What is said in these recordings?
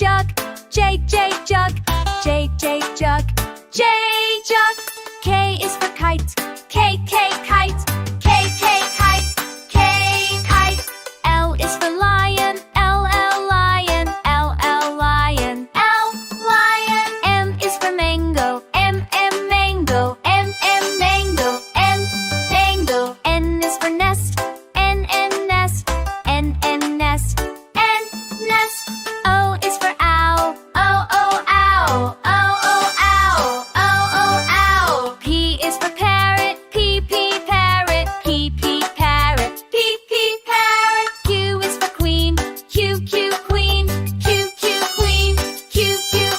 jug, J jug, J jug, J jug. K is for kite, K kite, K kite, K kite. L is for lion, L lion, L lion, L lion. M is for mango, M mango, M mango, M mango. N is for nest, N nest, N nest, N nest. O is for owl, O owl, O owl, O owl. P is for parrot, P parrot, P parrot, P parrot. Q is for queen, Q queen, Q queen, Q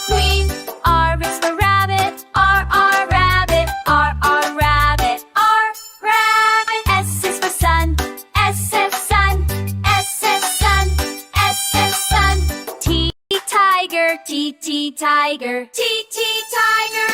queen. R is for rabbit, R rabbit, R rabbit, R rabbit. S is for sun, S sun, S sun, S sun. T tiger, T tiger, T tiger.